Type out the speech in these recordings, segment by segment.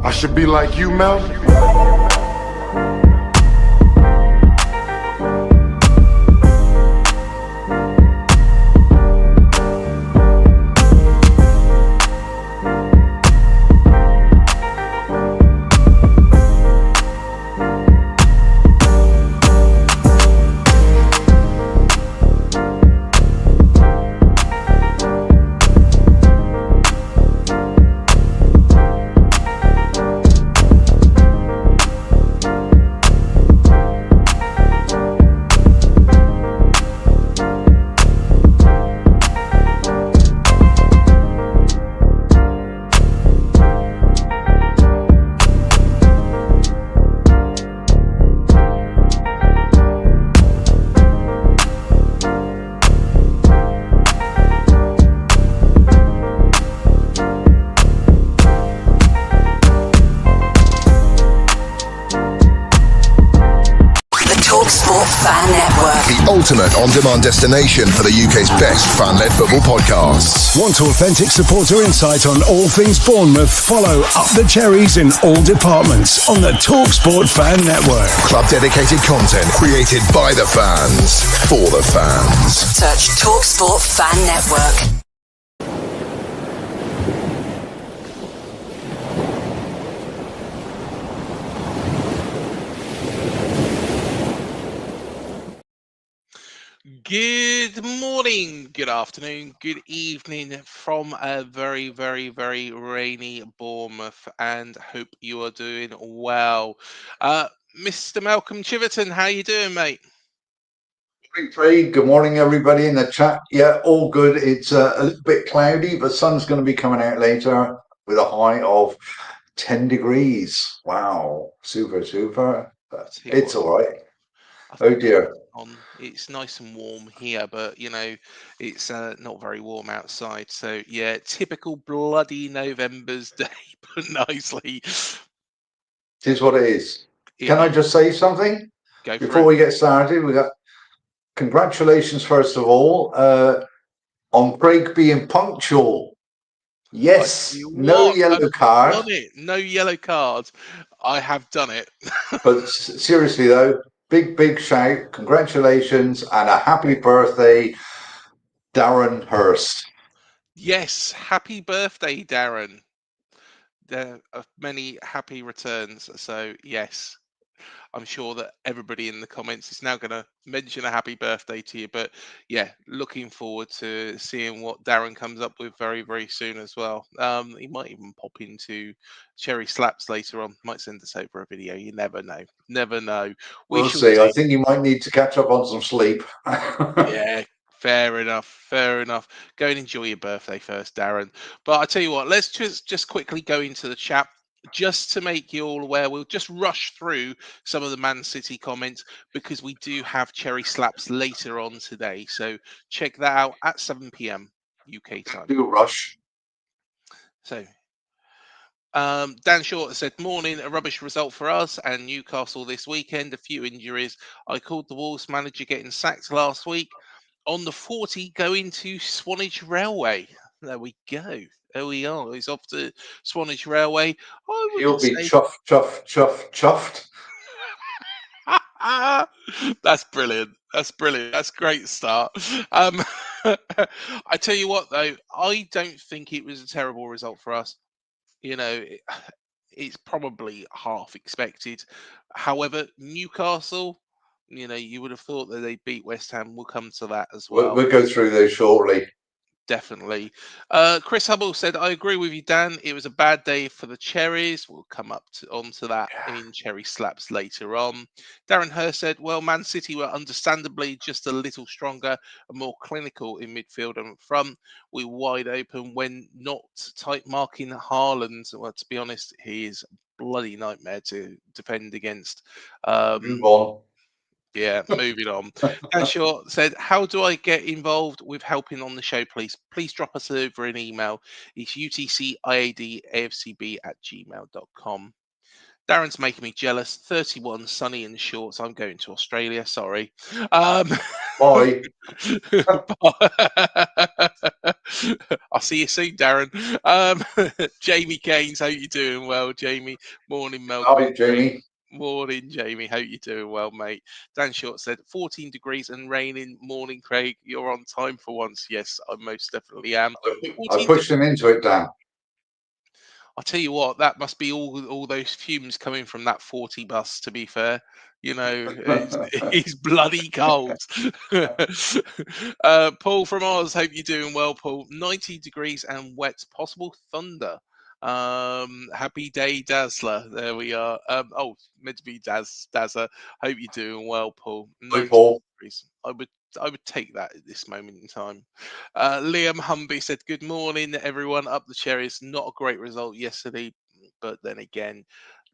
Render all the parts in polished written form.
I should be like you, Mel. Ultimate on-demand destination for the UK's best fan-led football podcasts. Want authentic supporter insight on all things Bournemouth? Follow Up the Cherries in all departments on the TalkSport Fan Network. Club-dedicated content created by the fans, for the fans. Search TalkSport Fan Network. Good morning, good afternoon, good evening from a very, very, very rainy Bournemouth, and hope you are doing well. Mr. Malcolm Chiverton, how you doing, mate? Craig, good morning, everybody in the chat. Yeah, all good. It's a little bit cloudy, but sun's going to be coming out later with a high of 10 degrees. Wow, super. It's all right. Oh dear. It's nice and warm here, but you know, it's not very warm outside. So yeah, typical bloody November's day, but nicely. It is what it is. Can I just say something before we get started? We got congratulations first of all on Craig being punctual. Yes, no yellow card. Done it. No yellow card. I have done it. But seriously though, big shout, congratulations, and a happy birthday, Darren Hurst. Yes, happy birthday, Darren. There are many happy returns. So yes, I'm sure that everybody in the comments is now going to mention a happy birthday to you. But yeah, looking forward to seeing what Darren comes up with very, very soon as well. He might even pop into Cherry Slaps later on. Might send us over a video. You never know. Never know. We'll see. I think you might need to catch up on some sleep. Yeah. Fair enough. Go and enjoy your birthday first, Darren. But I tell you what, let's just quickly go into the chat. Just to make you all aware, we'll just rush through some of the Man City comments because we do have Cherry Slaps later on today. So check that out at 7 p.m. UK time. Do rush. So Dan Short said, morning, a rubbish result for us and Newcastle this weekend, a few injuries. I called the Wolves manager getting sacked last week. On the 40 going to Swanage Railway. There we go. There we are. He's off to Swanage Railway. He'll be chuffed. That's brilliant. That's a great start. I tell you what, though, I don't think it was a terrible result for us. You know, it's probably half expected. However, Newcastle, you know, you would have thought that they beat West Ham. We'll come to that as well. We'll go through those shortly. Definitely. Chris Hubble said, I agree with you, Dan. It was a bad day for the Cherries. We'll come onto that in Cherry Slaps later on. Darren Hurst said, well, Man City were understandably just a little stronger and more clinical in midfield and front. We were wide open when not tight marking Haaland. Well, to be honest, he is a bloody nightmare to defend against. Move on. Yeah, moving on. Dan Short said, how do I get involved with helping on the show, please? Please drop us over an email. It's UTCIAD@gmail.com. Darren's making me jealous. 31, sunny and short. I'm going to Australia. Sorry. Bye. I'll see you soon, Darren. Jamie Keynes, hope you're doing well, Jamie. Morning, Malcolm. Hi, Jamie. Morning, Jamie. Hope you're doing well, mate. Dan Short said 14 degrees and raining. Morning, Craig. You're on time for once. Yes, I most definitely am. I pushed him into it, Dan. I'll tell you what, that must be all those fumes coming from that 40 bus, to be fair. You know, it's bloody cold. Paul from Oz, hope you're doing well, Paul. 90 degrees and wet, possible thunder. Happy day, Dazzler. There we are. Meant to be Dazza. Hope you're doing well, Paul. Hi, 90 Paul. degrees. I would take that at this moment in time. Liam Humby said, "Good morning, everyone. Up the Cherries. Not a great result yesterday, but then again,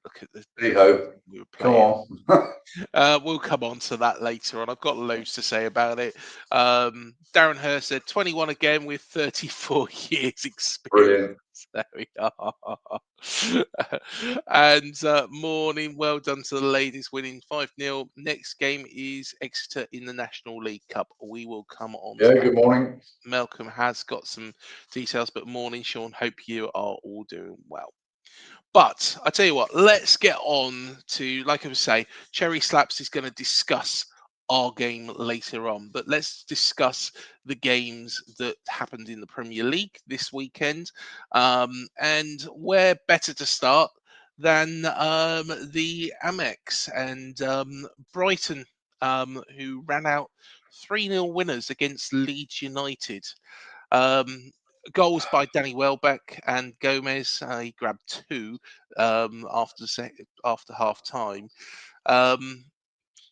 look at the Hey ho. we were Come playing." on. We'll come on to that later on. I've got loads to say about it. Darren Hurst said 21 again with 34 years experience. Brilliant. There we are. And morning, well done to the ladies winning 5-0. Next game is Exeter in the National League Cup. We will come on to Yeah, that. good morning. Malcolm has got some details, but morning, Sean. Hope you are all doing well. But I tell you what, let's get on to, like I was saying, Cherry Slaps is going to discuss our game later on. But let's discuss the games that happened in the Premier League this weekend. And where better to start than the Amex and Brighton, who ran out 3-0 winners against Leeds United. Goals by Danny Welbeck and Gomez. He grabbed 2 after half time.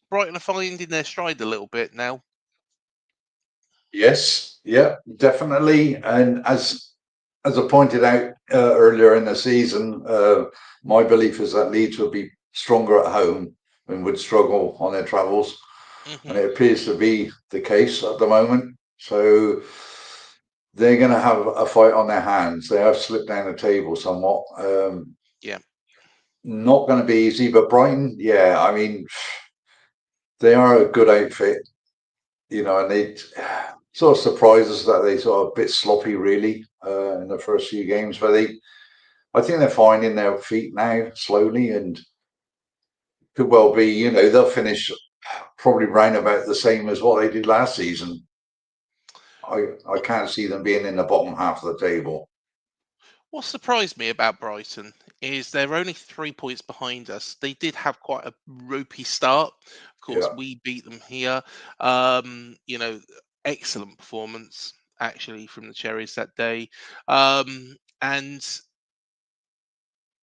Brighton are finding their stride a little bit now. Yes, yeah, definitely. And as I pointed out earlier in the season, my belief is that Leeds would be stronger at home and would struggle on their travels. And it appears to be the case at the moment. So they're going to have a fight on their hands. They have slipped down the table somewhat. Yeah. Not going to be easy, but Brighton, yeah, I mean, they are a good outfit, you know, and they sort of surprises that they sort of a bit sloppy, really, in the first few games. But I think they're finding their feet now slowly, and could well be, you know, they'll finish probably round about the same as what they did last season. I can't see them being in the bottom half of the table. What surprised me about Brighton is they're only 3 points behind us. They did have quite a ropey start. Of course, Yeah. we beat them here. You know, excellent performance actually from the Cherries that day. And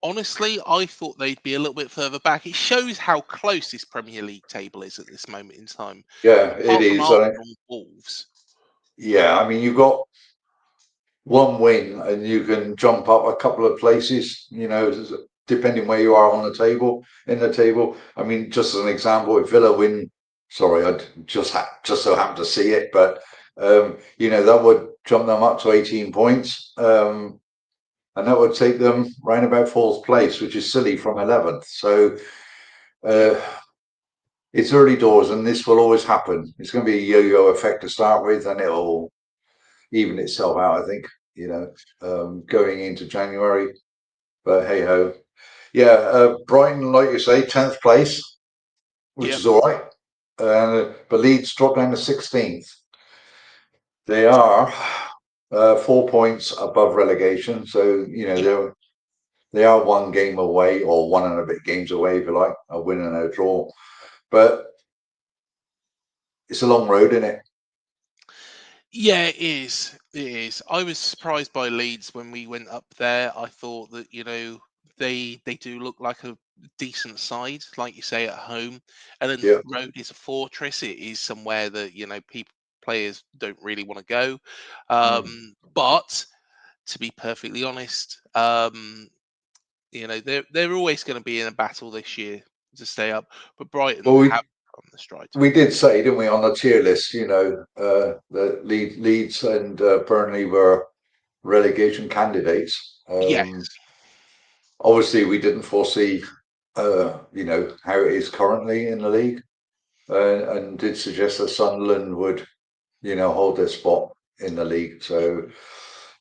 honestly, I thought they'd be a little bit further back. It shows how close this Premier League table is at this moment in time. Yeah, it Apart from is. Arsenal and Wolves. Yeah, I mean, you've got one win and you can jump up a couple of places, you know, depending where you are on the table, in the table. I mean, just as an example, if Villa win, sorry, I just so happened to see it, but, you know, that would jump them up to 18 points. And that would take them round about fourth place, which is silly, from 11th. So it's early doors, and this will always happen. It's going to be a yo-yo effect to start with, and it'll even itself out, I think, you know, going into January. But hey ho. Yeah, Brighton, like you say, 10th place, which is all right. But Leeds dropped down to 16th. They are 4 points above relegation. So, you know, they are one game away, or one and a bit games away, if you like, a win and a draw. But it's a long road, isn't it? Yeah, it is. It is. I was surprised by Leeds when we went up there. I thought that, you know, they do look like a decent side, like you say, at home. And then Yeah. Road is a fortress. It is somewhere that, you know, players don't really want to go. But to be perfectly honest, you know, they're always going to be in a battle this year to stay up. But Brighton Well, have on the stride. we did say, didn't we, on the tier list, you know, that Leeds and Burnley were relegation candidates. Yes. Obviously, we didn't foresee, you know, how it is currently in the league, and did suggest that Sunderland would, you know, hold their spot in the league. So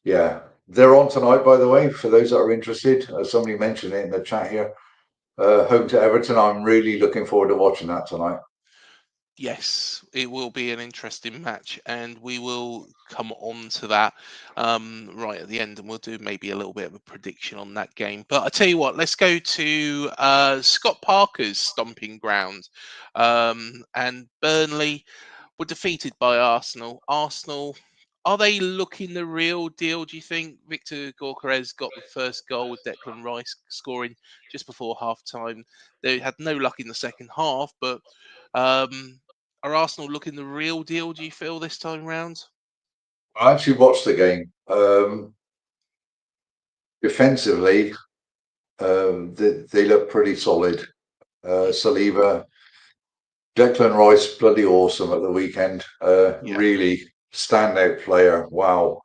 Yeah, they're on tonight, by the way, for those that are interested. Somebody mentioned it in the chat here. Home to Everton. I'm really looking forward to watching that tonight. Yes, it will be an interesting match, and we will come on to that right at the end, and we'll do maybe a little bit of a prediction on that game. But I tell you what, let's go to Scott Parker's stomping ground, and Burnley were defeated by Arsenal. Arsenal, are they looking the real deal, do you think? Victor Gyökeres got the first goal with Declan Rice scoring just before half time. They had no luck in the second half, but um, are Arsenal looking the real deal, do you feel, this time round? I actually watched the game. Defensively, they look pretty solid. Saliba, Declan Rice, bloody awesome at the weekend. Yeah, Really standout player. Wow.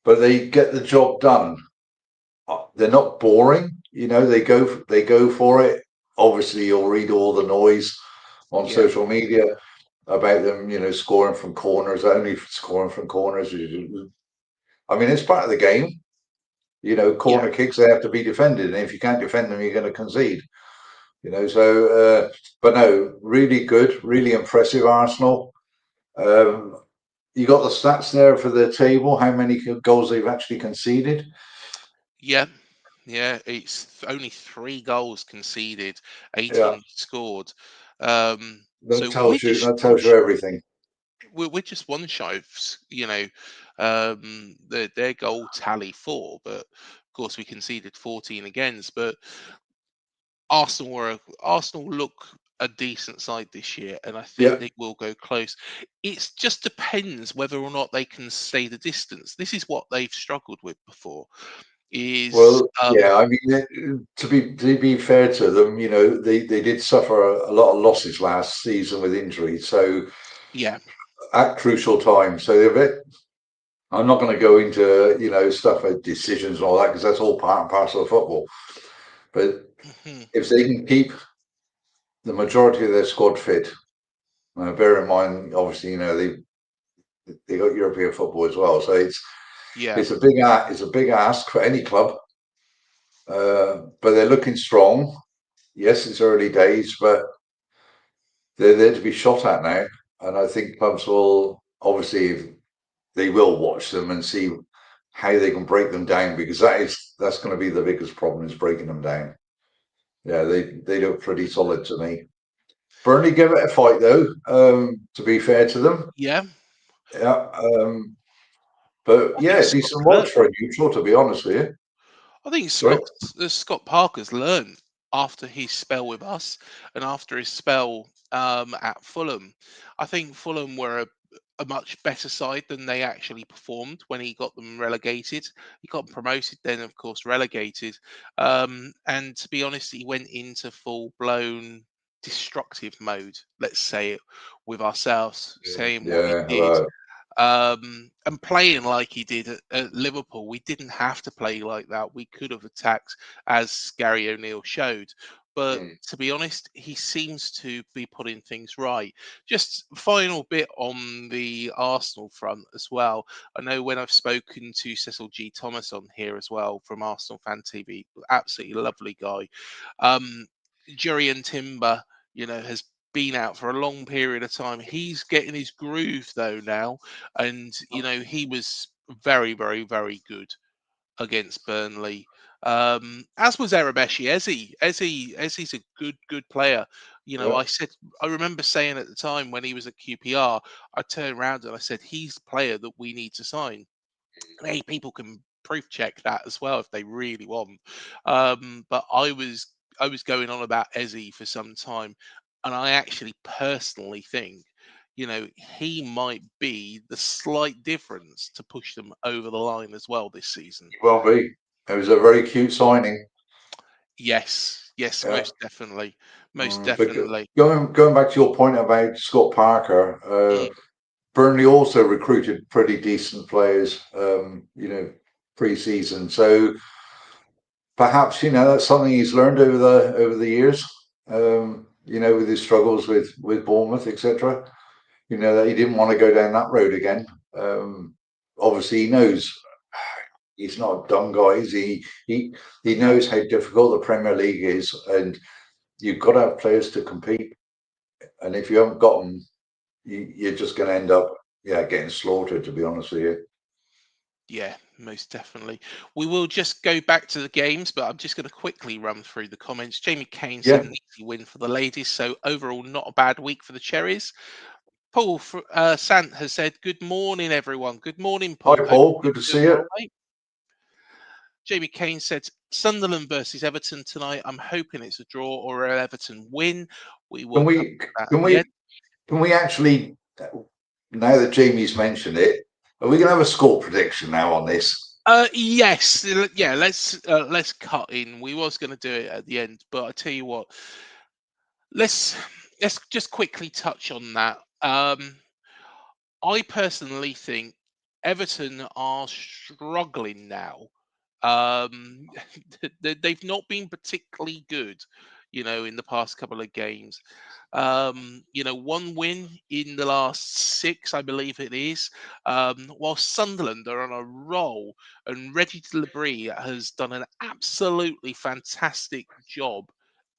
But they get the job done. They're not boring. They go for it. Obviously, you'll read all the noise on yeah, social media about them, scoring from corners, only scoring from corners. I mean, it's part of the game. yeah, Corner kicks, they have to be defended. And if you can't defend them, you're going to concede. But no, really good, really impressive Arsenal. You got the stats there for the table, how many goals they've actually conceded. yeah. Yeah, it's only 3 goals conceded, Yeah, 18 scored. that So tells you that tells you everything. we're just one shy of their goal tally 4, but of course we conceded 14 against. But Arsenal look a decent side this year, and I think Yeah. they will go close. It just depends whether or not they can stay the distance. This is what they've struggled with before. Is Well, yeah. I mean, to be fair to them, they did suffer a lot of losses last season with injuries. So yeah, at crucial times, so they're a bit. I'm not going to go into stuff like decisions and all that because that's all part and parcel of football. But mhm, if they can keep the majority of their squad fit, bear in mind, obviously, they got European football as well, so yeah, it's a big ask for any club. But they're looking strong. Yes, it's early days, but they're there to be shot at now, and I think clubs will obviously they will watch them and see how they can break them down because that's going to be the biggest problem is breaking them down. Yeah, they look pretty solid to me. Burnley give it a fight though. To be fair to them, yeah. yeah. But I think yeah, Scott's decent watch learned. for a neutral, to be honest with you. I think Sorry. Scott Parker's learned after his spell with us and after his spell at Fulham. I think Fulham were a much better side than they actually performed when he got them relegated. He got promoted, then of course relegated. And to be honest, he went into full blown destructive mode. Let's say it with ourselves, saying what he Yeah, did and playing like he did at Liverpool. We didn't have to play like that. We could have attacked, as Gary O'Neill showed. But to be honest, he seems to be putting things right. Just final bit on the Arsenal front as well. I know when I've spoken to Cecil G. Thomas on here as well from Arsenal Fan TV, absolutely lovely guy. Jurriën Timber, has been out for a long period of time. He's getting his groove though now, and he was very, very, very good against Burnley. As was Arabeshi. Ezzy's a good player. yeah. I remember saying at the time when he was at QPR, I turned around and I said he's the player that we need to sign. Hey, people can proof check that as well if they really want. But I was going on about Ezzy for some time, and I actually personally think, he might be the slight difference to push them over the line as well this season. Well, be. It was a very cute signing. Yes, yes, Yeah. most But definitely. going back to your point about Scott Parker, Mm, Burnley also recruited pretty decent players, pre-season. So perhaps that's something he's learned over the years. With his struggles with Bournemouth, etc. That he didn't want to go down that road again. obviously he knows he's not a dumb guy. He knows how difficult the Premier League is, and you've got to have players to compete. And if you haven't got them, you're just going to end up, getting slaughtered. To be honest with you. Yeah, most definitely. We will just go back to the games, but I'm just going to quickly run through the comments. Jamie Kane said Yeah. an easy win for the ladies, so overall not a bad week for the Cherries. Paul Sant has said, "Good morning, everyone." Good morning, Hi, Paul. Hope Paul. Good to you're see doing well, you. mate. Jamie Kane said, "Sunderland versus Everton tonight. I'm hoping it's a draw or an Everton win. We will Can come we? to that Can at the we? end." Can we actually? Now that Jamie's mentioned it, are we going to have a score prediction now on this? Yes, yeah. Let's cut in. We was going to do it at the end, but I tell you what, let's let's just quickly touch on that. I personally think Everton are struggling now. Um, they've not been particularly good, in the past couple of games. One win in the last six, I believe it is. While Sunderland are on a roll, and Reggie Delabrie has done an absolutely fantastic job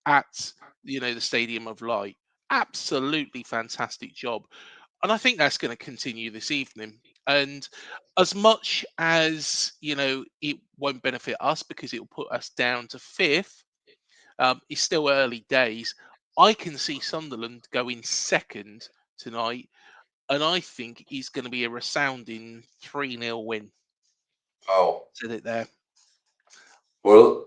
at the Stadium of Light. Absolutely fantastic job, and I think that's going to continue this evening. And as much as it won't benefit us because it will put us down to fifth, it's still early days. I can see Sunderland going second tonight, and I think it's going to be a resounding 3-0 win. Oh, Said it there. well,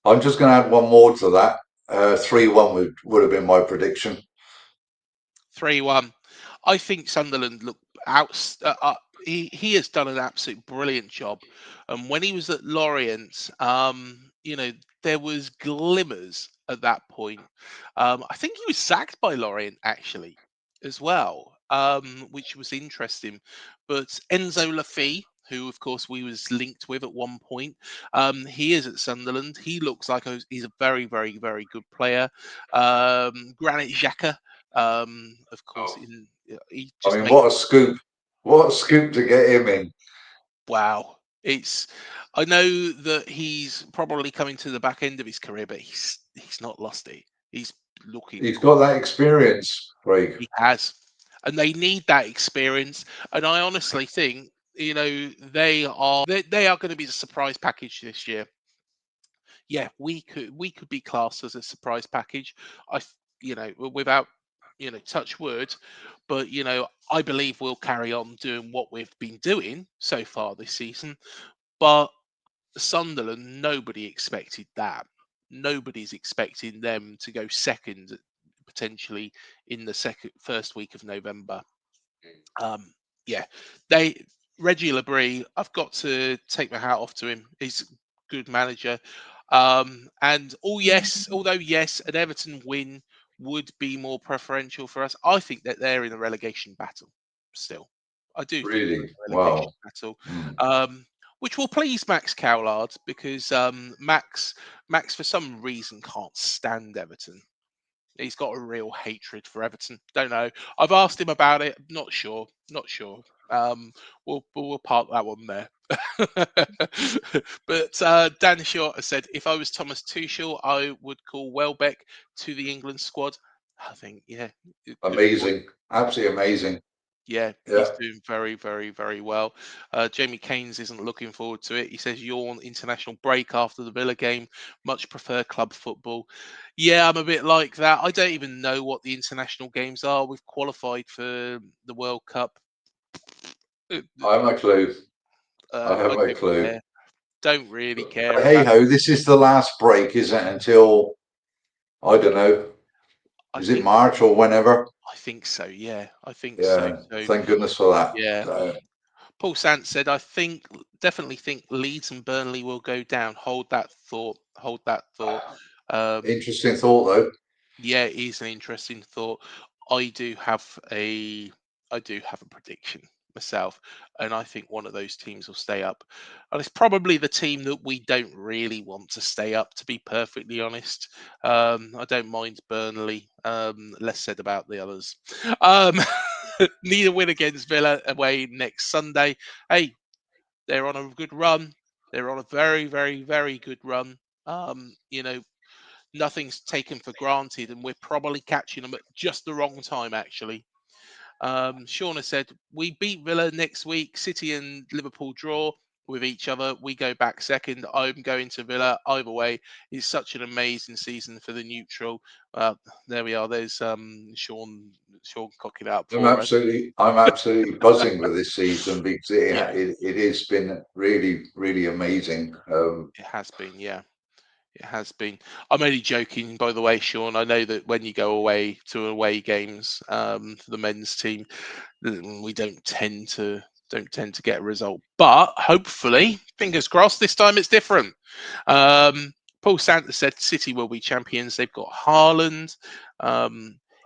I'm just going to add one more to that. 3-1 would have been my prediction. 3-1. I think Sunderland look out. He has done an absolute brilliant job. And when he was at Lorient, there was glimmers at that point. I think he was sacked by Lorient actually as well, which was interesting. But Enzo Lafay, who of course we was linked with at one point, he is at Sunderland. He looks like he's a very, very, very good player. Granit Xhaka, of course, Oh. he I just mean, makes what a scoop! What a scoop to get him in. wow. I know that he's probably coming to the back end of his career, but he's not lost it. He's looking He's good. got that experience, Craig. He has, and they need that experience. And I honestly think they are going to be the surprise package this year. Yeah, we could be classed as a surprise package. Without touch wood, but I believe we'll carry on doing what we've been doing so far this season. But Sunderland, nobody expected that. Nobody's expecting them to go second potentially in the first week of November. Um, yeah, they Reggie Labrie. I've got to take my hat off to him. He's a good manager. And although yes, an Everton win would be more preferential for us. I think that they're in a relegation battle still. I do think they're Really? in a relegation Wow. battle, Mm. which will please Max Cowlard because Max for some reason can't stand Everton. He's got a real hatred for Everton. Don't know. I've asked him about it. Not sure. Not sure. We'll park that one there. But Dan Short has said, if I was Thomas Tuchel, I would call Welbeck to the England squad. I think, yeah, good point. Amazing. Absolutely amazing. Yeah, Yeah. he's doing very, very, very well. Jamie Keynes isn't looking forward to it. He says, yawn, international break after the Villa game. Much prefer club football. Yeah, I'm a bit like that. I don't even know what the international games are. We've qualified for the World Cup. Uh, I have no clue. I have I no don't clue. care. Don't really But care hey about. ho, this is the last break, isn't it? Until, I don't know, I is it think. March or whenever? I think so. Yeah, I think so. Yeah. So Thank goodness for that. yeah. Paul Sant said, I definitely think Leeds and Burnley will go down. Hold that thought. Hold that thought. Um, Interesting thought, though. yeah, it is an interesting thought. I do have a I do have a prediction myself, and I think one of those teams will stay up. And it's probably the team that we don't really want to stay up, to be perfectly honest. I don't mind Burnley. Less said about the others. Um, need a win against Villa away next Sunday. Hey, they're on a good run. They're on a very, very, very good run. You know, nothing's taken for granted, and we're probably catching them at just the wrong time, actually. Shauna said, we beat Villa next week. City and Liverpool draw with each other. We go back second. I'm going to Villa either way. It's such an amazing season for the neutral. There we are. There's Sean cocking up for us. I'm absolutely buzzing with this season because Yeah, it has been really, really amazing. it has been. Yeah. It has been. I'm only joking, by the way, Sean. I know that when you go away to away games for the men's team, we don't tend to get a result. But hopefully, fingers crossed, this time it's different. Paul Santos said City will be champions. They've got Haaland.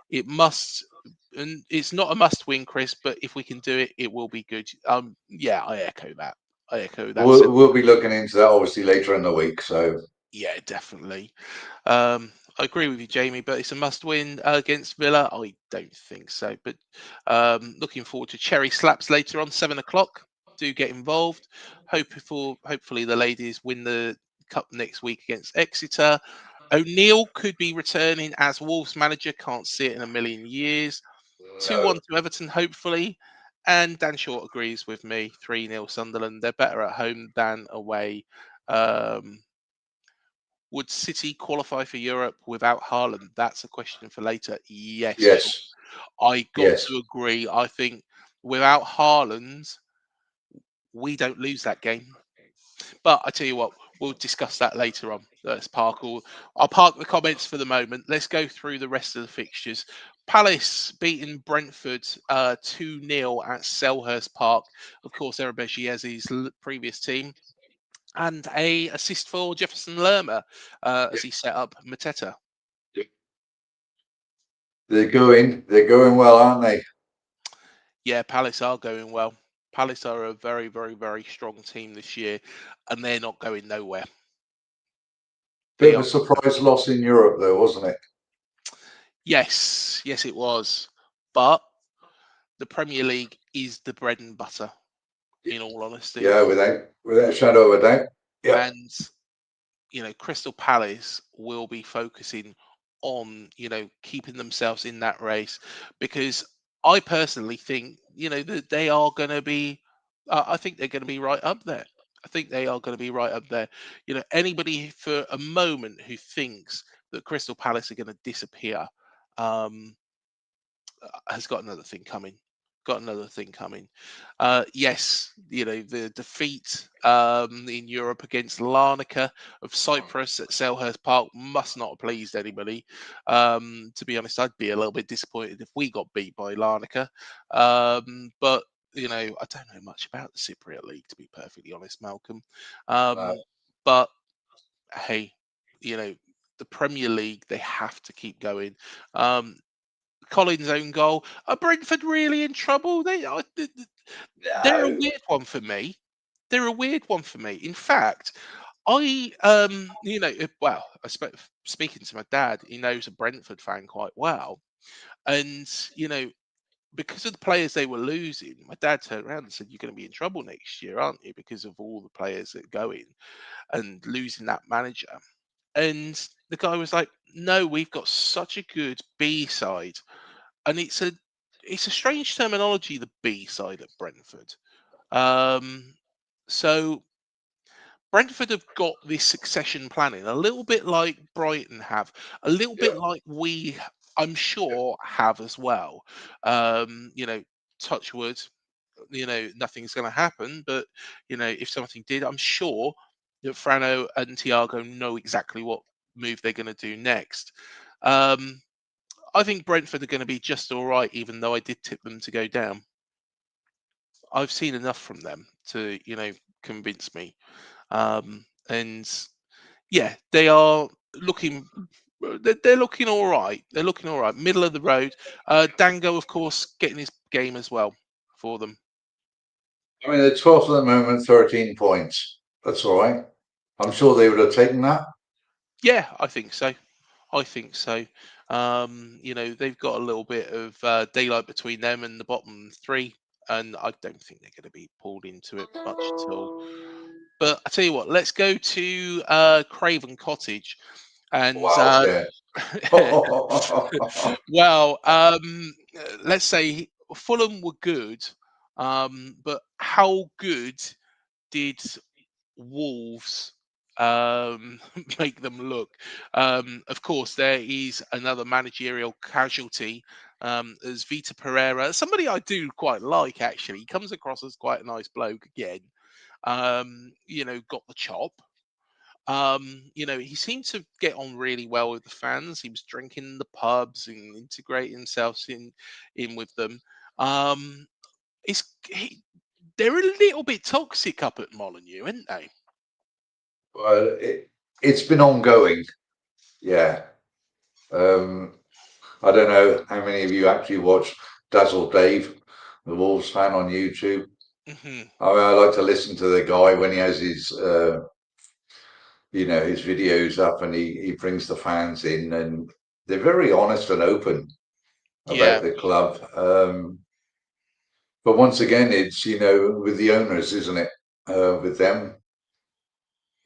It must, and it's not a must-win, Chris. But if we can do it, it will be good. Yeah, I echo that. I echo that. We'll be looking into that obviously later in the week. So Yeah, definitely. I agree with you, Jamie, but it's a must-win against Villa. I don't think so, but looking forward to Cherry Slaps later on, 7 o'clock. Do get involved. Hopefully the ladies win the cup next week against Exeter. O'Neill could be returning as Wolves manager. Can't see it in a million years. 2-1 to Everton, hopefully. And Dan Short agrees with me. 3-0 Sunderland. They're better at home than away. Would City qualify for Europe without Haaland? That's a question for later. Yes, Sean. yes, I got yes. to agree. I think without Haaland, we don't lose that game. But I tell you what, we'll discuss that later on. I'll park the comments for the moment. Let's go through the rest of the fixtures. Palace beating Brentford 2-0 at Selhurst Park. Of course, Erebeziezi's previous team. And a assist for Jefferson Lerma as he set up Mateta. They're going well, aren't they? Yeah, Palace are going well. Palace are a very, very, very strong team this year, and they're not going nowhere. Bit They of a are. surprise loss in Europe, though, wasn't it? Yes, yes, it was. But the Premier League is the bread and butter, in all honesty. Yeah, without a shadow of a doubt. Yep. And Crystal Palace will be focusing on, keeping themselves in that race because I personally think, that they are going to be, I think they're going to be right up there. I think they are going to be right up there. Anybody for a moment who thinks that Crystal Palace are going to disappear um, has got another thing coming. Got another thing coming. Yes, the defeat in Europe against Larnaca of Cyprus at Selhurst Park must not have pleased anybody. To be honest, I'd be a little bit disappointed if we got beat by Larnaca. But I don't know much about the Cypriot League, to be perfectly honest, Malcolm. But hey, the Premier League, they have to keep going. Collins' own goal. Are Brentford really in trouble? They're a No. weird one for me. They're a weird one for me. In fact, well, speaking to my dad, he knows a Brentford fan quite well, and because of the players they were losing, my dad turned around and said, "You're going to be in trouble next year, aren't you? Because of all the players that go in and losing that manager." And the guy was like, "No, we've got such a good B side." And it's a strange terminology, the B side at Brentford. Um, so Brentford have got this succession planning, a little bit like Brighton have, a little bit Yep. like I'm sure, have as well. Touch wood, nothing's going to happen, but if something did, I'm sure that Frano and Thiago know exactly what move they're going to do next. I think Brentford are going to be just all right, even though I did tip them to go down. I've seen enough from them to, convince me. And yeah, they are looking. They're looking all right. They're looking all right. Middle of the road. Dango, of course, getting his game as well for them. I mean, they're 12th at the moment, 13 points. That's all right. I'm sure they would have taken that. Yeah, I think so. I think so. They've got a little bit of daylight between them and the bottom three, and I don't think they're going to be pulled into it much at all. But I tell you what, let's go to Craven Cottage, and Wow, yeah. well, let's say Fulham were good, but how good did Wolves make them look? Of course, there is another managerial casualty, as Vita Pereira, somebody I do quite like actually. He comes across as quite a nice bloke again. Got the chop. He seemed to get on really well with the fans. He was drinking in the pubs and integrating himself in with them. Um, it's he, they're a little bit toxic up at Molineux, aren't they? Well, it's been ongoing. Yeah. Um, I don't know how many of you actually watch Dazzle Dave, the Wolves fan on YouTube. Hmm. I mean, I like to listen to the guy when he has his videos up, and he brings the fans in, and they're very honest and open about Yeah, the club. But once again, it's with the owners, isn't it? With them.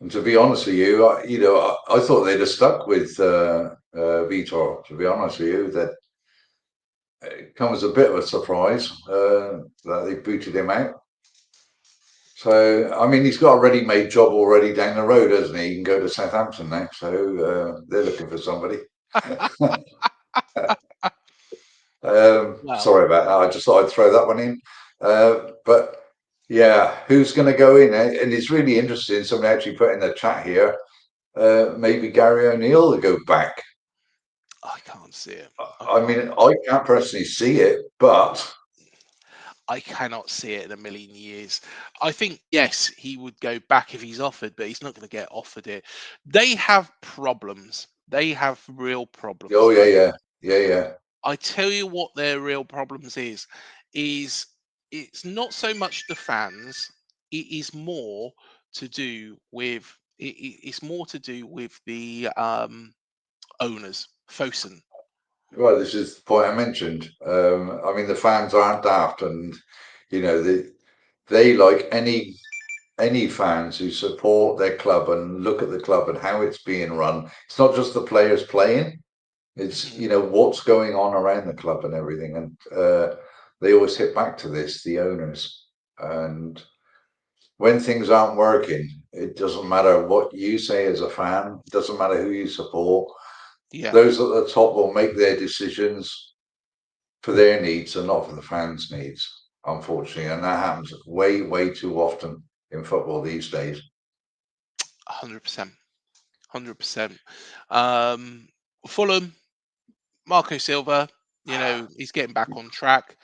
And to be honest with you, I thought they'd have stuck with Vitor. To be honest with you, that it comes as a bit of a surprise that they booted him out. So, I mean, he's got a ready-made job already down the road, hasn't he? He can go to Southampton now, so they're looking for somebody. well, Sorry about that. I just thought I'd throw that one in. But yeah, who's going to go in? And it's really interesting. Somebody actually put in the chat here. Maybe Gary O'Neill will go back. I can't see it. I mean, I can't personally see it, but I cannot see it in a million years. I think, yes, he would go back if he's offered, but he's not going to get offered it. They have problems. They have real problems. oh yeah, yeah, yeah, yeah. I tell you what their real problems is it's not so much the fans, it is more to do with it's more to do with the owners, Fosun. Well, this is the point I mentioned. I mean, the fans aren't daft, and they like any fans who support their club and look at the club and how it's being run. It's not just the players playing; it's Mhm. what's going on around the club and everything. And they always hit back to this, the owners. And when things aren't working, it doesn't matter what you say as a fan. It doesn't matter who you support. Yeah, Those at the top will make their decisions for their needs and not for the fans' needs, unfortunately. And that happens way, way too often in football these days. 100%. 100%. Um, Fulham, Marco Silva, he's getting back on track.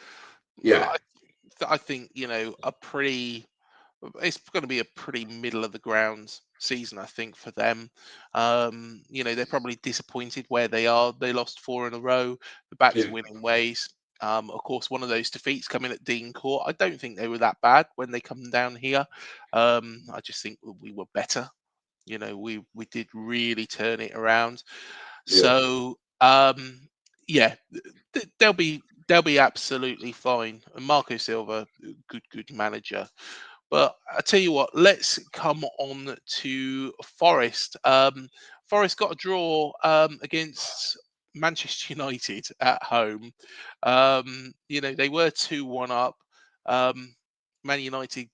Yeah, I, I think, a pretty it's going to be a pretty middle of the ground season, I think, for them. They're probably disappointed where they are. They lost 4 in a row. They're back yeah, to winning ways. Of course, one of those defeats coming at Dean Court. I don't think they were that bad when they come down here. I just think we were better. We did really turn it around. yeah. So yeah, they'll be absolutely fine. And Marco Silva, good manager. But I tell you what, let's come on to Forest. Forest got a draw against Manchester United at home. They were 2-1 up. Man United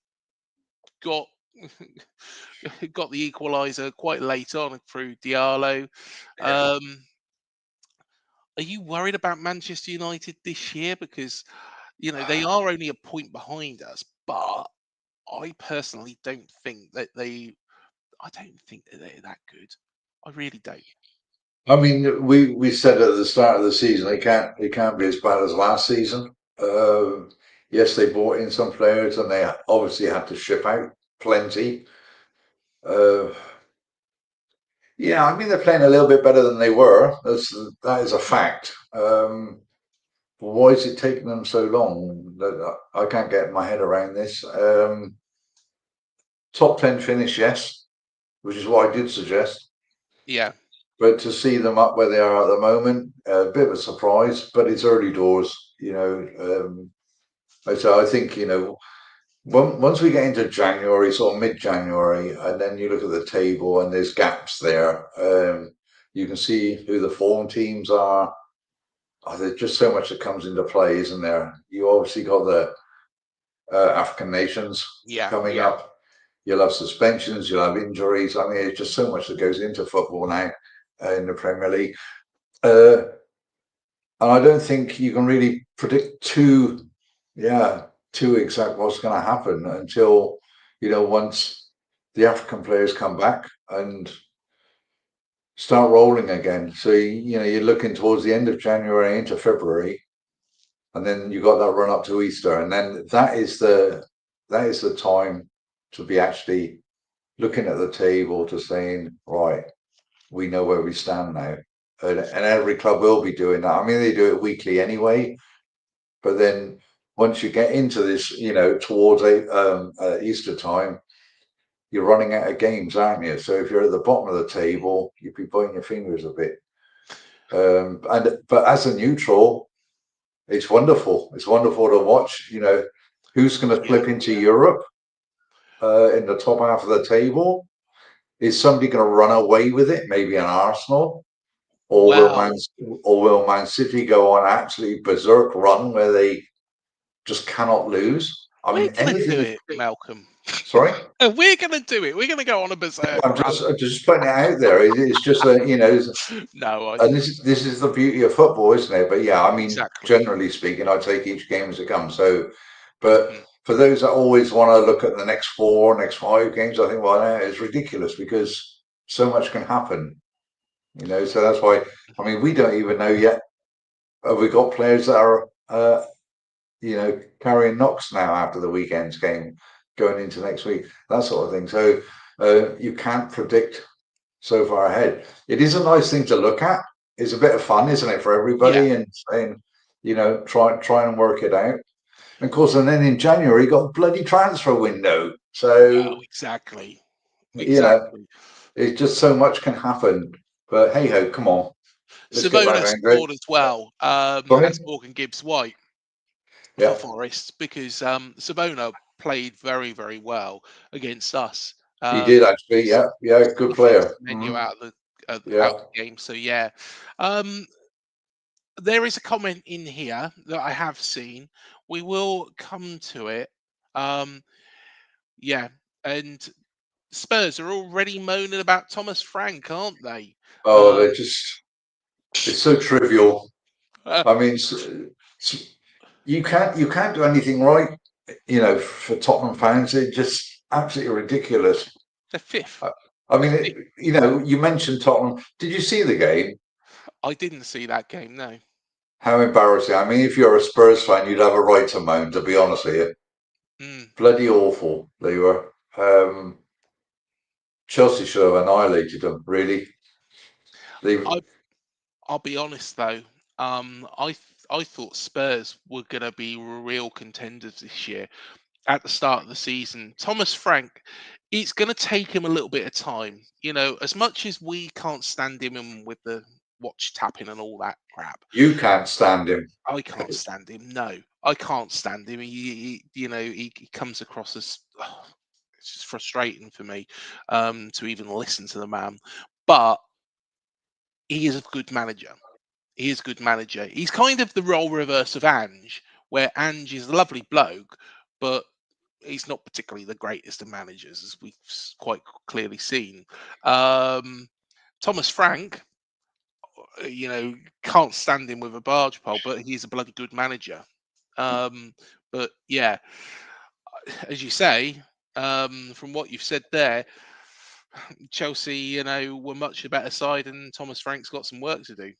got got the equaliser quite late on through Diallo. Um, are you worried about Manchester United this year? Because they are only a point behind us, but I personally don't think that I don't think that they're that good. I really don't. I mean, we said at the start of the season it can't be as bad as last season. Yes, they bought in some players and they obviously had to ship out plenty. Uh, yeah, I mean they're playing a little bit better than they were. That is a fact. Why is it taking them so long? I can't get my head around this. Top 10 finish, yes, which is what I did suggest. Yeah, But to see them up where they are at the moment, a bit of a surprise. But it's early doors, So I think once we get into January, sort of mid-January, and then you look at the table and there's gaps there, you can see who the form teams are. Oh, there's just so much that comes into play, isn't there? You obviously got the African nations coming up. You'll have suspensions, you'll have injuries. I mean, it's just so much that goes into football now in the Premier League. And I don't think you can really predict too exact what's going to happen until, once the African players come back and start rolling again. So, you're looking towards the end of January into February, and then you got that run up to Easter. And then that is the time to be actually looking at the table to saying, right, we know where we stand now. And every club will be doing that. I mean, they do it weekly anyway. But then once you get into this, towards Easter time, you're running out of games, aren't you? So if you're at the bottom of the table, you'd be pointing your fingers a bit. But as a neutral, it's wonderful. It's wonderful to watch. Who's going to flip into Europe in the top half of the table? Is somebody going to run away with it? Maybe an Arsenal, or will Man City go on absolutely berserk run where they just cannot lose? We're going to do it, Malcolm. Sorry, we're going to do it. We're going to go on a berserk. I'm just putting it out there. It's just No, and this is the beauty of football, isn't it? But yeah, I mean, exactly. Generally speaking, I take each game as it comes. So, but for those that always want to look at the next 5 games, I think, well, no, it's ridiculous because so much can happen. So that's why. I mean, we don't even know yet. Have we got players that are, carrying knocks now after the weekend's game, going into next week, that sort of thing. So you can't predict so far ahead. It is a nice thing to look at. It's a bit of fun, isn't it, for everybody? And try and work it out. And of course, and then in January, you got a bloody transfer window. So exactly. It's just so much can happen. But hey ho, come on. Savona scored as well as Morgan Gibbs-White for Forest, because Savona played very, very well against us. He did actually, yeah, good player. Menu out of the game. So there is a comment in here that I have seen. We will come to it. And Spurs are already moaning about Thomas Frank, aren't they? Oh, they're just, it's so trivial. I mean, you can't do anything right, for Tottenham fans. It's just absolutely ridiculous. They're fifth. I mean, you mentioned Tottenham. Did you see the game? I didn't see that game, no. How embarrassing. I mean, if you're a Spurs fan, you'd have a right to moan, to be honest with you. Bloody awful they were. Chelsea should have annihilated them, really. I'll be honest, though. I thought Spurs were going to be real contenders this year at the start of the season. Thomas Frank, it's going to take him a little bit of time. As much as we can't stand him and with the watch tapping and all that crap. You can't stand him. I can't stand him. No, I can't stand him. He comes across as it's just frustrating for me to even listen to the man. But he is a good manager. He is a good manager. He's kind of the role reverse of Ange, where Ange is a lovely bloke, but he's not particularly the greatest of managers, as we've quite clearly seen. Thomas Frank, can't stand him with a barge pole, but he's a bloody good manager. But yeah, as you say, from what you've said there, Chelsea, were much a better side, and Thomas Frank's got some work to do.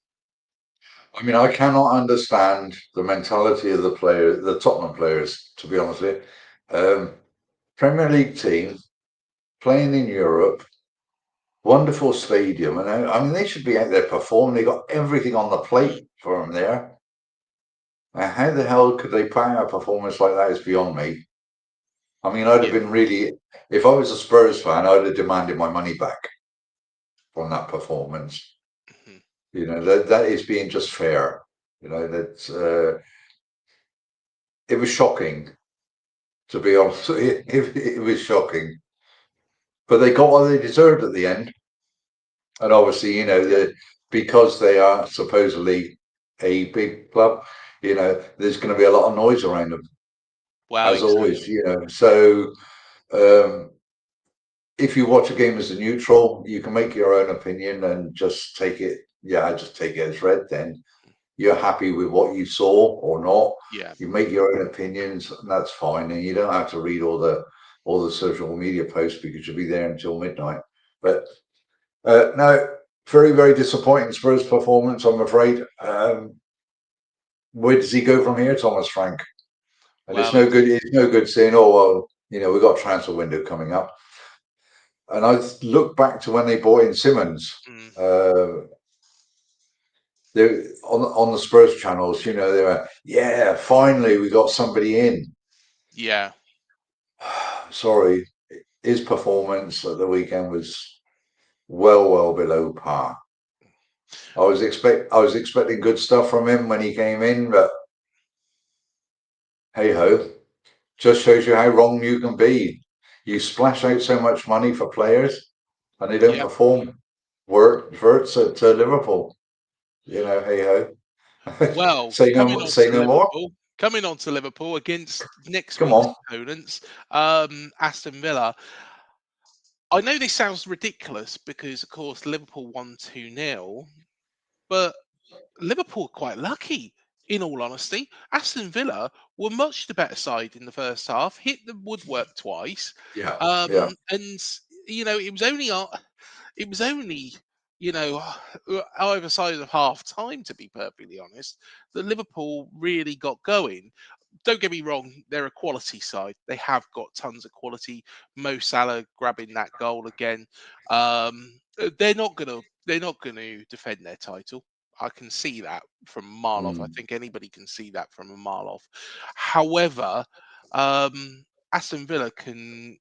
I mean, I cannot understand the mentality of the Tottenham players, to be honest with you. Premier League team playing in Europe, wonderful stadium, and I mean they should be out there performing. They got everything on the plate for them there. And how the hell could they put out a performance like that is beyond me. I mean, I'd have been really, if I was a Spurs fan, I'd have demanded my money back from that performance. You know, that is being just fair. You know, that it was shocking, to be honest. It was shocking. But they got what they deserved at the end. And obviously, you know, because they are supposedly a big club, you know, there's going to be a lot of noise around them, Well, as always, exactly. you know. So if you watch a game as a neutral, you can make your own opinion and just take it. Yeah, just take it as read. Then you're happy with what you saw or not. Yeah. You make your own opinions, and that's fine. And you don't have to read all the social media posts because you'll be there until midnight. But no, very, very disappointing Spurs performance, I'm afraid. Where does he go from here, Thomas Frank? And it's Well, no good. It's no good saying, "Oh well, you know, we've got a transfer window coming up." And I look back to when they bought in Simmons. mm, Uh, they on the Spurs channels, you know, they were, yeah, finally we got somebody in. yeah. Sorry, his performance at the weekend was well below par. I was expecting good stuff from him when he came in, but hey ho, just shows you how wrong you can be. You splash out so much money for players, and they don't Yeah. perform. Verts at Liverpool. You know, hey ho. Well, Say no more. coming on to Liverpool against next Come week's on. opponents, Aston Villa. I know this sounds ridiculous because, of course, Liverpool won 2-0, but Liverpool are quite lucky, in all honesty. Aston Villa were much the better side in the first half, hit the woodwork twice, Yeah, yeah. and you know it was only you know either side of half time, to be perfectly honest, that Liverpool really got going. Don't get me wrong, they're a quality side. They have got tons of quality. Mo Salah grabbing that goal again. They're not gonna defend their title. I can see that from a mile off. I Mm. think anybody can see that from a mile off. However, Aston Villa can,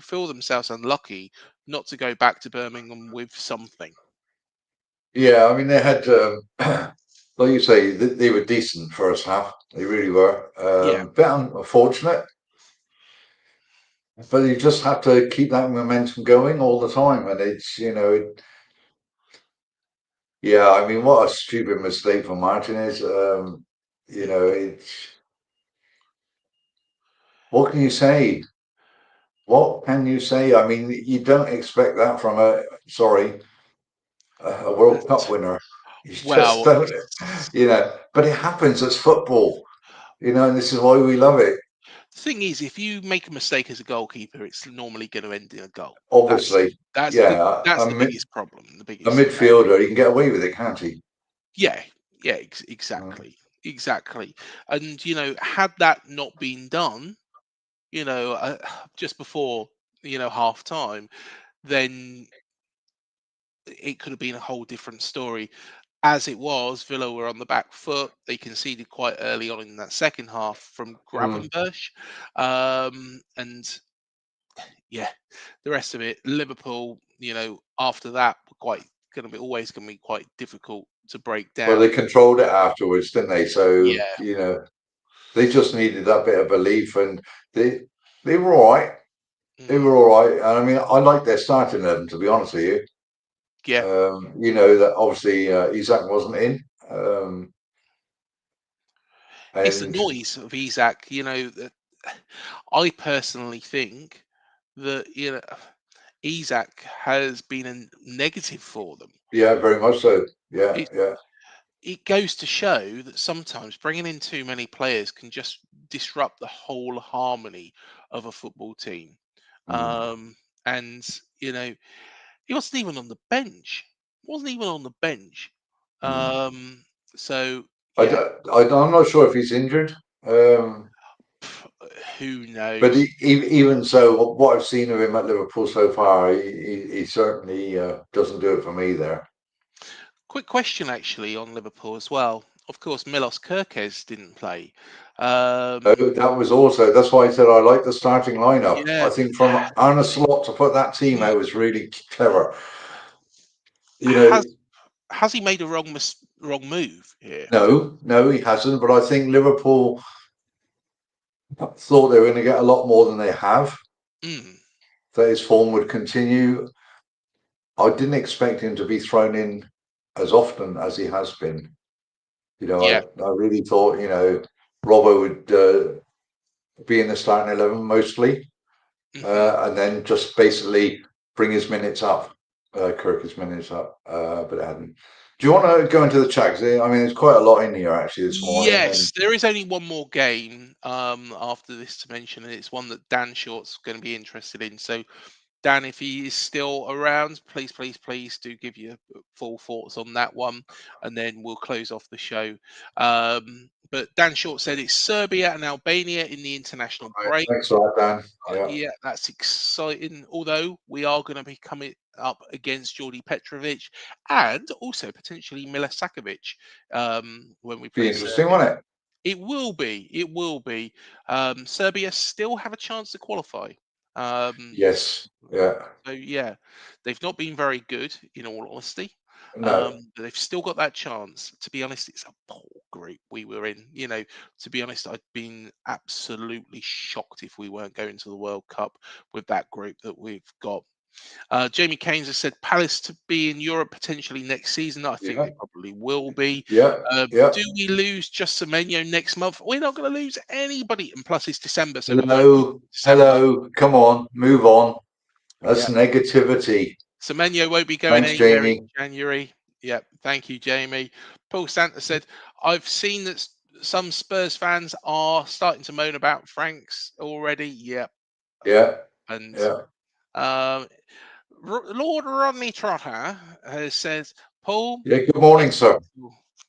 feel themselves unlucky not to go back to Birmingham with something. Yeah, I mean they had, like you say, they were decent first half. They really were. Yeah, Bit unfortunate, but you just have to keep that momentum going all the time. And it's, you know, yeah. I mean, what a stupid mistake for Martinez. You know, it's what can you say? What can you say? I mean, you don't expect that from a World Cup winner. You just well, don't, you know. But it happens. It's football, you know, and this is why we love it. the thing is, if you make a mistake as a goalkeeper, it's normally going to end in a goal. That's Obviously, that's the yeah, that's the biggest problem. The a biggest midfielder, he can get away with it, can't he? Yeah, yeah, Mm. exactly. And had that not been done, just before half time, then it could have been a whole different story. As it was, Villa were on the back foot. They conceded quite early on in that second half from Mm. Gravenberch, and yeah, the rest of it, Liverpool, after that, were quite going to be always going to be quite difficult to break Well, they down. controlled it afterwards, didn't they? So, Yeah. you know, they just needed that bit of belief, and they they were all right. They Mm, were all right. And I mean, I like their starting 11, to be honest with you. yeah. You know that obviously Isak wasn't in, um, It's the and noise of Isak, that I personally think that, Isak has been a negative for them. yeah, very much so. Yeah, It yeah. it goes to show that sometimes bringing in too many players can just disrupt the whole harmony of a football team. Mm. Um, and he wasn't even on the bench. Wasn't even on the bench. Mm. Um, so yeah, I'm not sure if he's injured. Um, who But knows? even so, what I've seen of him at Liverpool so far, he certainly doesn't do it for me there. Quick question, actually, on Liverpool as well. Of course, Milos Kerkez didn't play. Um, That was also, that's why I said I like the starting lineup. I yeah, think from Arne Slot to put that team he out was really clever. You has know, has he made a wrong move here? No, he hasn't. But I think Liverpool thought they were going to get a lot more than they have. Mm. That his form would continue. I didn't expect him to be thrown in as often as he has been. Yeah. I really thought, Robbo would be in the starting 11 mostly, Hmm. and then just basically bring his minutes up, Kirk his minutes up, but it hadn't. Do you want to go into the chat? 'Cause, I mean, there's quite a lot in here actually this morning. And Yes, there is only one more game after this to mention, and it's one that Dan Short's going to be interested in. So, Dan, if he is still around, please do give your full thoughts on that one, and then we'll close off the show. But Dan Short said it's Serbia and Albania in the international right, break. thanks for that, Dan. Yeah, Yeah, that's exciting. Although we are going to be coming up against Jordi Petrovic and also potentially Milisakovic when we be play interesting, Serbia. won't it? It will be. It will be. Serbia still have a chance to qualify. Um, Yes. Yeah. so yeah, they've not been very good, in all honesty. No. But they've still got that chance. To be honest, it's a poor group we were in. To be honest, I'd been absolutely shocked if we weren't going to the World Cup with that group that we've got. Jamie Keynes has said Palace to be in Europe potentially next season. I think Yeah. they probably will be. Yeah. Yeah. Do we lose just Semenyo next month? We're not going to lose anybody. And plus, it's December, so we won't lose Hello. in December. Hello. Come on. Move on. That's Yeah. negativity. Semenyo won't be going Thanks, anywhere in Jamie. January. Yep. Thank you, Jamie. Paul Santa said, I've seen that some Spurs fans are starting to moan about Franks already. Yep. Yeah. And Yeah. um, Lord Rodney Trotter has said, Paul, Yeah. Good morning, sir.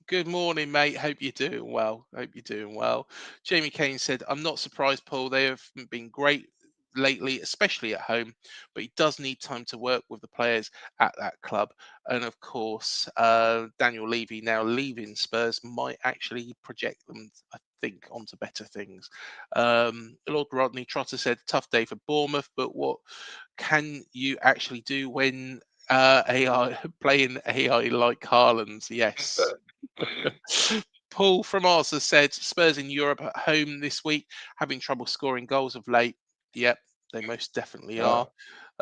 good morning, mate. Hope you're doing well. Hope you're doing well. Jamie Kane said, I'm not surprised, Paul. They have been great lately, especially at home, but he does need time to work with the players at that club. And of course, Daniel Levy now leaving Spurs might actually project them, I think, onto better things. Lord Rodney Trotter said, tough day for Bournemouth, but what can you actually do when AI playing AI like Haaland's? Yes. Paul from Oz has said Spurs in Europe at home this week, having trouble scoring goals of late. Yep, they most definitely Yeah.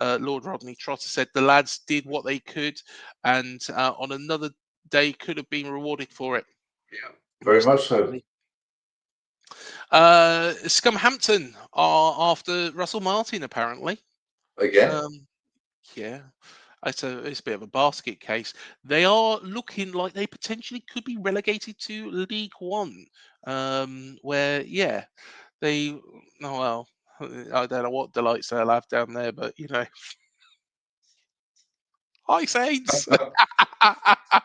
are. Lord Rodney Trotter said the lads did what they could, and on another day could have been rewarded for it. Yeah. Very Most much so. definitely. Scumhampton are after Russell Martin, apparently. Again. Um, yeah, it's a bit of a basket case. They are looking like they potentially could be relegated to League One, where they oh well, I don't know what delights they'll have down there, but hi Saints.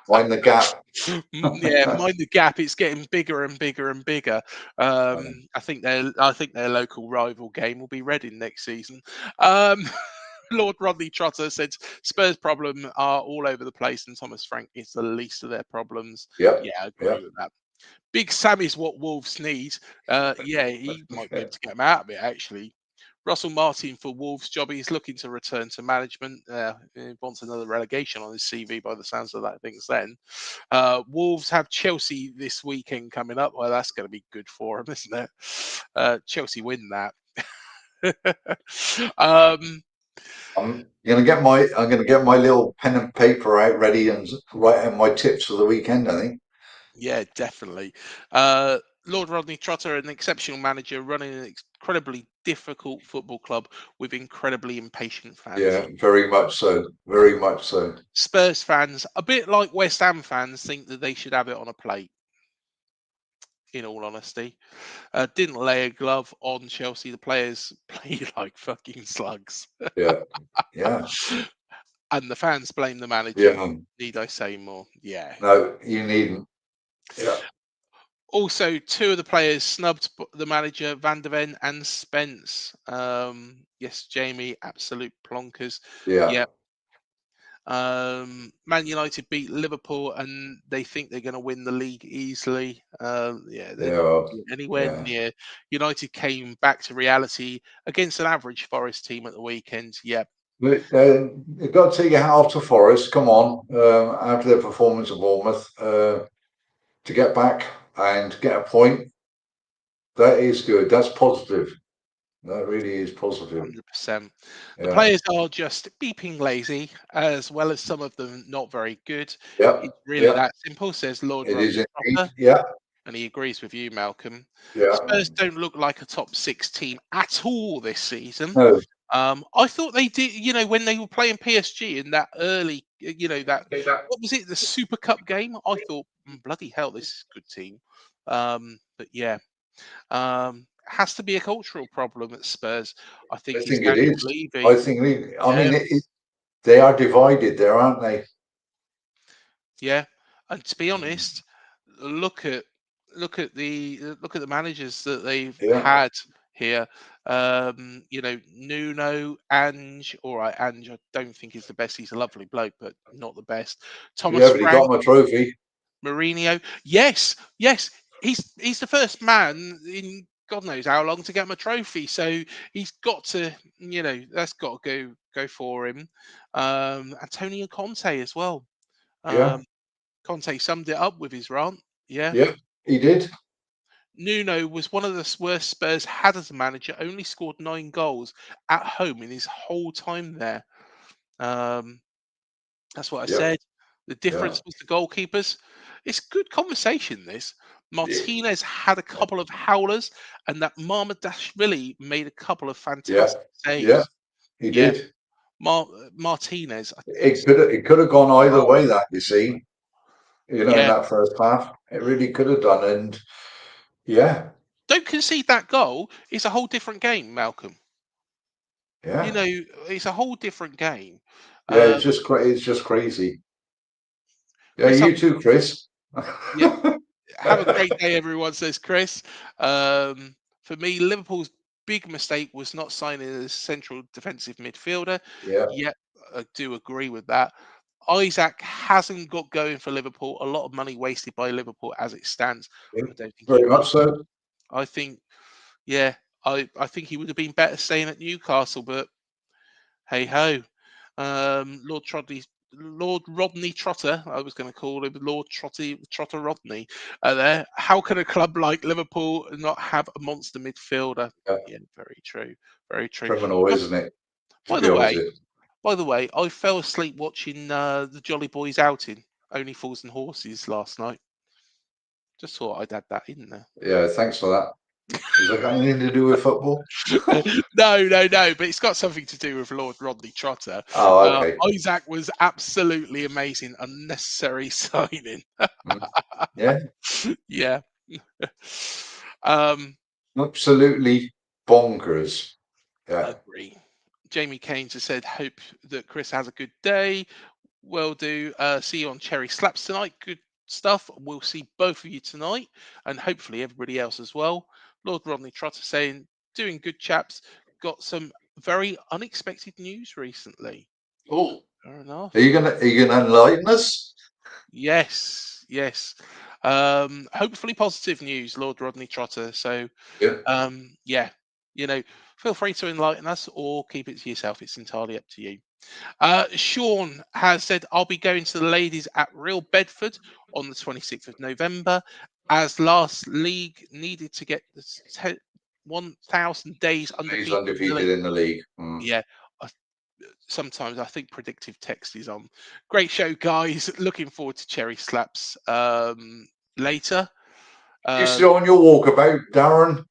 Mind the gap. Yeah, mind the gap. It's getting bigger and bigger and bigger. I think their local rival game will be Reading next season. Um, Lord Rodney Trotter said Spurs' problem are all over the place, and Thomas Frank is the least of their problems. Yep. Yeah, I agree Yep. with that. Big Sam is what Wolves need. Yeah, he might be able to get them out of it, actually. Russell Martin for Wolves' job. He's looking to return to management. He wants another relegation on his CV by the sounds of that things then. Wolves have Chelsea this weekend coming up. Well, that's going to be good for them, isn't it? Chelsea win that. um, I'm gonna get my little pen and paper out ready and write out my tips for the weekend, I think. Yeah, definitely. Lord Rodney Trotter, an exceptional manager running an incredibly difficult football club with incredibly impatient fans. Yeah, very much so. Very much so. Spurs fans, a bit like West Ham fans, think that they should have it on a plate, in all honesty. Didn't lay a glove on Chelsea. The players played like fucking slugs. Yeah. Yeah. And the fans blame the manager. Yeah. Need I say more? Yeah. No, you needn't. Yeah. Also, two of the players snubbed the manager, Van der Ven and Spence. Yes, Jamie, absolute plonkers. Yeah. Yep. Man United beat Liverpool and they think they're going to win the league easily. Yeah, they're not Yeah. anywhere Yeah. near. United came back to reality against an average Forest team at the weekend. Yep. But, you've got to take your hat off to Forest. Come on, after their performance at Bournemouth, to get back and get a point, that is good. That's positive. That really is positive. 100%. The Yeah, players are just beeping lazy, as well as some of them not very good. yeah, It's really yeah. that simple, says Lord It is Rodney indeed. Trotter, Yeah, and he agrees with you, Malcolm. yeah. Spurs don't look like a top six team at all this season. No, I thought they did, when they were playing PSG in that early, that what was it, the Super Cup game? I thought, bloody hell, this is a good team. But yeah, has to be a cultural problem at Spurs. I I think he's think it Daniel is. I Levy. think. I Yeah, mean, they are divided there, aren't they? yeah. And to be honest, look at look at the managers that they've Yeah, had here. Nuno, Ange. All right, Ange, I don't think he's the best. He's a lovely bloke, but not the best. yeah. Thomas But he Frank, got my trophy. Mourinho. Yes, yes. He's the first man in God knows how long to get him a trophy. So he's got to, that's got to go for him. Antonio Conte as well. Yeah, Um, Conte summed it up with his rant. Yeah. yeah. He did. Nuno was one of the worst Spurs had as a manager, only scored 9 goals at home in his whole time there. Um, that's what I Yeah, said. The yeah. difference was the goalkeepers. It's good conversation, this. Yeah, Martinez had a couple of howlers, and that Marmadashvili made a couple of yeah, fantastic yeah. saves. He Yeah, did. Martinez. It could have gone either Oh, way. That you see, in yeah. that first half, it really could have done. And yeah, Don't concede that goal. It's a whole different game, Malcolm. yeah, It's a whole different game. yeah. Um, It's just crazy. Yeah, Chris, you too, Chris. yeah, have a great day, everyone, says Chris. For me, Liverpool's big mistake was not signing a central defensive midfielder. Yeah, Yep, I do agree with that. Isaac hasn't got going for Liverpool. A lot of money wasted by Liverpool as it stands. yeah, I don't think he very will. much so. I think, yeah, I think he would have been better staying at Newcastle, but hey ho. Lord Rodney Trotter, I was going to call him Lord Trotter Rodney. There, how can a club like Liverpool not have a monster midfielder? Yeah, Yeah, very true, very true. criminal, By, isn't it? To by be the honest way, with I fell asleep watching the Jolly Boys outing, Only Fools and Horses last night. Just thought I'd add that in there. you. Yeah, thanks for that. Has that got anything to do with football? No, no, no. But it's got something to do with Lord Rodney Trotter. Oh, okay. Isaac was absolutely amazing. Unnecessary signing. Mm. Yeah, Yeah. um, absolutely bonkers. Yeah, agree. Jamie Keynes has said, hope that Chris has a good day. Will do. See you on Cherry Slaps tonight. Good stuff. We'll see both of you tonight, and hopefully everybody else as well. Lord Rodney Trotter saying, doing good, chaps. Got some very unexpected news recently. oh, Fair are enough. you gonna enlighten us? Yes, yes. Hopefully positive news, Lord Rodney Trotter. So, Yeah. yeah, feel free to enlighten us or keep it to yourself. It's entirely up to you. Sean has said, I'll be going to the ladies at Real Bedford on the 26th of November, as last league needed to get the 1,000 days He's undefeated in the undefeated league. in the league. Mm. Yeah, I, sometimes I think predictive text is on. Great show, guys. Looking forward to Cherry Slaps later. You Uh, still on your walkabout, Darren?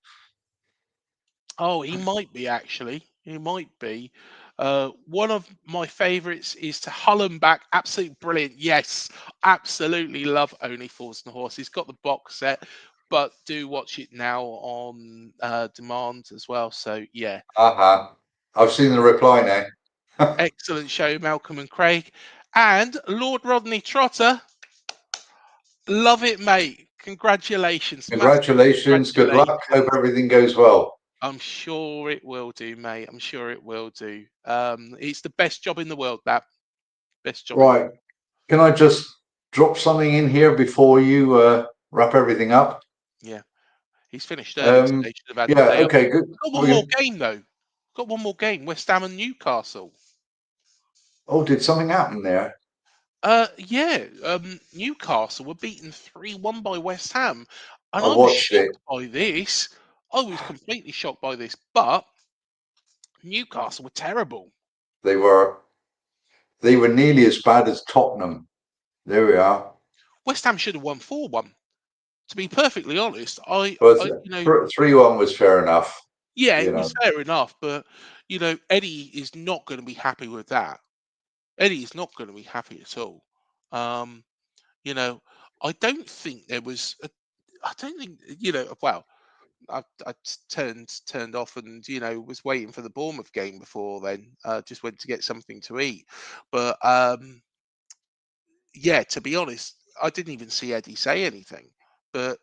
Oh, he might be actually. He might be. One of my favourites is to Hullen back. Absolutely brilliant. Yes, absolutely love Only Fools and Horses. Got the box set, but do watch it now on demand as well. So yeah, Uh-huh. I've seen the reply now. excellent show, Malcolm and Craig, and Lord Rodney Trotter. Love it, mate. Congratulations, massive Congratulations. Good luck. Hope congratulations. everything goes well. I'm sure it will do, mate. I'm sure it will do. It's the best job in the world. That best job in the Right. Can I just drop something in here before you wrap everything up? yeah. He's finished early Um, today. Should have had the yeah, day off. okay, good. Got one more game though. Got one more game. West Ham and Newcastle. Oh, did something happen there? Yeah. Newcastle were beaten 3-1 by West Ham, and I I was watched it. shocked by this. I was completely shocked by this, but Newcastle were terrible. They were nearly as bad as Tottenham. There we are. West Ham should have won 4-1. To be perfectly honest, But you know, 3-1 was fair enough. yeah, You it know. was fair enough, but Eddie is not going to be happy with that. Eddie is not going to be happy at all. Um, you know, I don't think there was. I don't think Well, I turned off and was waiting for the Bournemouth game before then. Just went to get something to eat, but yeah, to be honest, I didn't even see Eddie say anything. But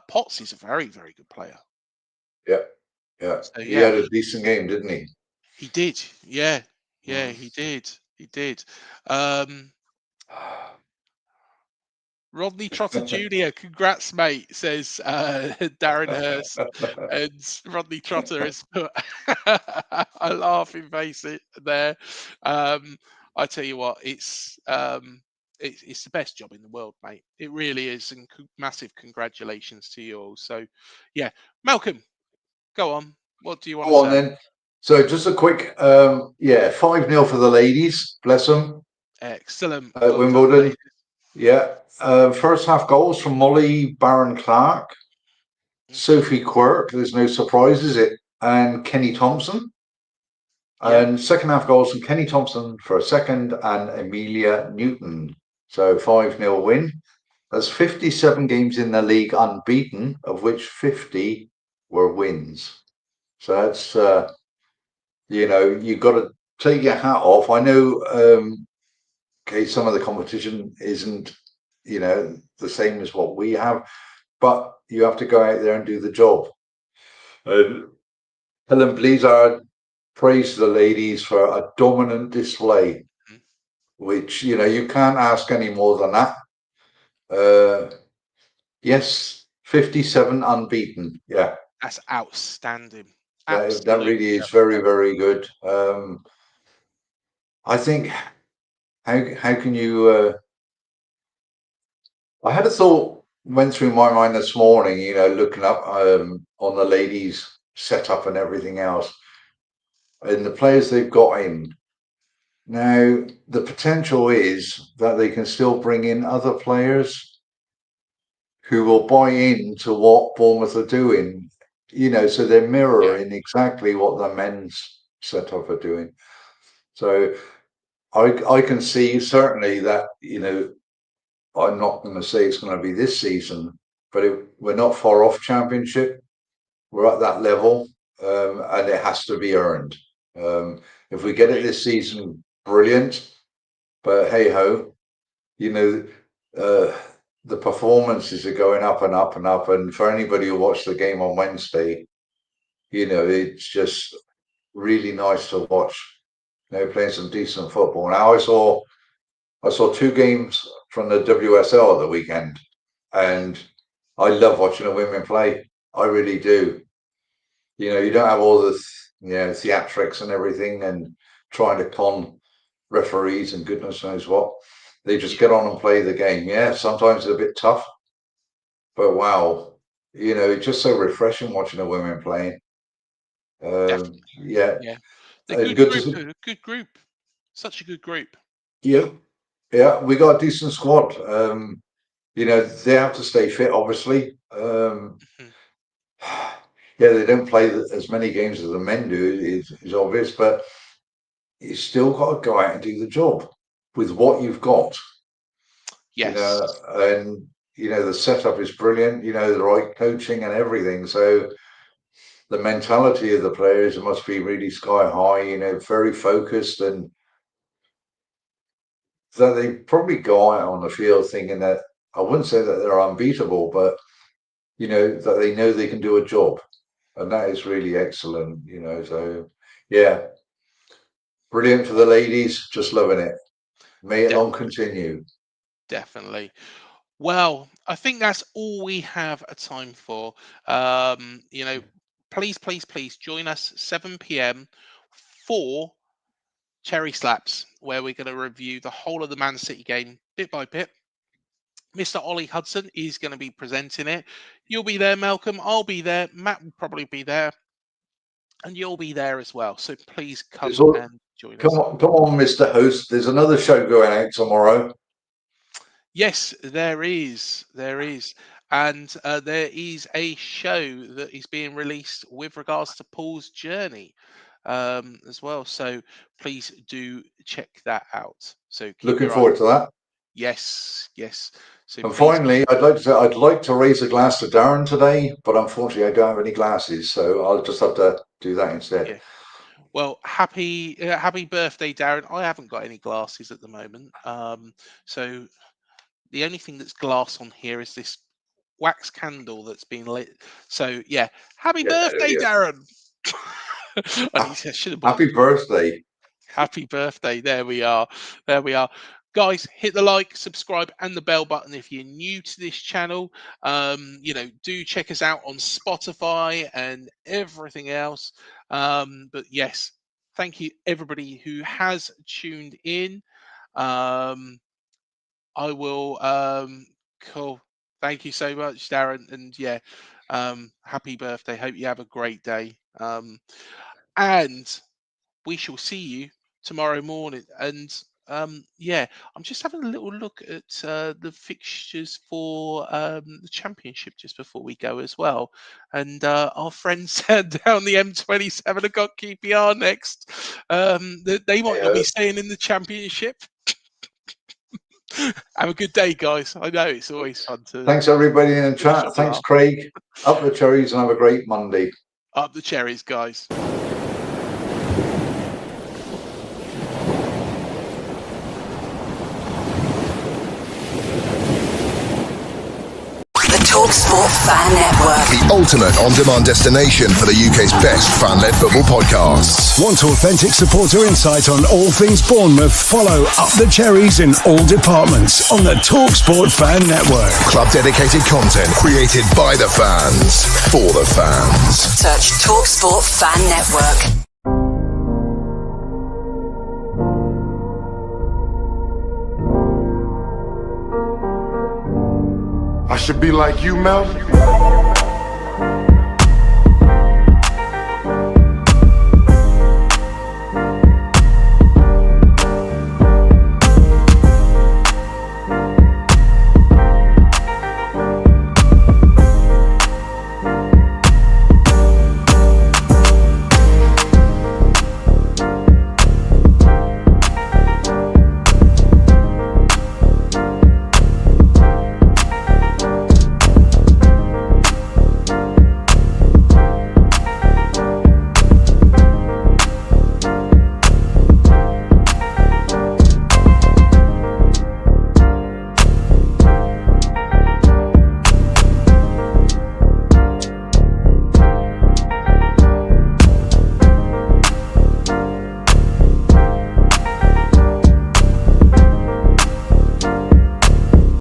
Potts is a very, very good player. Yeah, yeah. So He yeah, had a decent game, didn't he? he did. Yeah, yeah, Mm. he did. He did. Um, Rodney Trotter Jr., congrats, mate, says Darren Hurst. And Rodney Trotter has put a laughing face there. I tell you what, it's the best job in the world, mate. It really is. And massive congratulations to you all. So, yeah, Malcolm, go on. What do you want to Go on say? then. So just a quick, 5-0 for the ladies. Bless them Excellent. at Well done, Wimbledon. ladies. Yeah. First half goals from Molly Barron Clark, Mhm. Sophie Quirk. There's no surprise, is it? And Kenny Thompson. Yep. And second half goals from Kenny Thompson for a second and Amelia Newton. So 5-0 win. There's 57 games in the league unbeaten, of which 50 were wins. So that's, you've got to take your hat off. I know, okay, some of the competition isn't, the same as what we have, but you have to go out there and do the job. Helen Blizzard praised the ladies for a dominant display, Mhm. which, you can't ask any more than that. Yes, 57 unbeaten. Yeah. That's outstanding. That really Absolutely is very, outstanding. very good. I think how can you? I had a thought went through my mind this morning. Looking up on the ladies' setup and everything else, and the players they've got in now. The potential is that they can still bring in other players who will buy into what Bournemouth are doing. So they're Yeah. mirroring exactly what the men's setup are doing. So I can see certainly that, I'm not going to say it's going to be this season, but we're not far off championship. We're at that level, and it has to be earned. If we get it this season, brilliant. But hey ho, you know, the performances are going up and up and up. And for anybody who watched the game on Wednesday, it's just really nice to watch. Playing some decent football. Now I saw two games from the WSL at the weekend, Mm. and I love watching the women play. I really do. You don't have all the theatrics and everything, and trying to con referees and goodness knows what. They just Yeah. get on and play the game. Yeah, sometimes it's a bit tough, but wow, it's just so refreshing watching the women playing. Definitely. Yeah, Yeah. The and good good to group, see. a good group. Such a good group. Yeah, yeah, we got a decent squad. They have to stay fit, obviously. Mhm. Yeah, they don't play as many games as the men do, is obvious, but you still got to go out and do the job with what you've got, Yes. and the setup is brilliant, the right coaching and everything. So the mentality of the players must be really sky high, very focused, and that they probably go out on the field thinking that I wouldn't say that they're unbeatable, but that they know they can do a job, and that is really excellent. So yeah, brilliant for the ladies. Just loving it. May it long Definitely. continue. Definitely. Well, I think that's all we have a time for. Please, please, please join us 7 p.m. for Cherry Slaps, where we're going to review the whole of the Man City game bit by bit. Mr. Ollie Hudson is going to be presenting it. You'll be there, Malcolm. I'll be there. Matt will probably be there. And you'll be there as well. So please come and join us. Come on, Mr. Host. There's another show going out tomorrow. Yes, there is. There is. And there is a show that is being released with regards to Paul's journey as well. So please do check that out. So looking forward to that. Yes, yes. So and finally, I'd like to raise a glass to Darren today, but unfortunately, I don't have any glasses, so I'll just have to do that instead. Yeah. Well, happy birthday, Darren. I haven't got any glasses at the moment, so the only thing that's glass on here is this wax candle that's been lit. So yeah, happy birthday, Darren. I should have happy birthday. Happy birthday. There we are. There we are. Guys, hit the like, subscribe, and the bell button if you're new to this channel. Do check us out on Spotify and everything else. But yes, thank you everybody who has tuned in. I will cool. Thank you so much, Darren. And yeah, happy birthday. Hope you have a great day. And we shall see you tomorrow morning. And I'm just having a little look at the fixtures for the championship just before we go as well. And our friends down the M27 have got QPR next. They might not be staying in the championship. Have a good day, guys. I know it's always fun to. Thanks everybody in the chat. Thanks, Craig. Up the cherries and have a great Monday. Up the cherries, guys. TalkSport Fan Network. The ultimate on-demand destination for the UK's best fan-led football podcasts. Want authentic supporter insight on all things Bournemouth? Follow Up the Cherries in all departments on the TalkSport Fan Network. Club-dedicated content created by the fans, for the fans. Search TalkSport Fan Network. I should be like you, Melvin.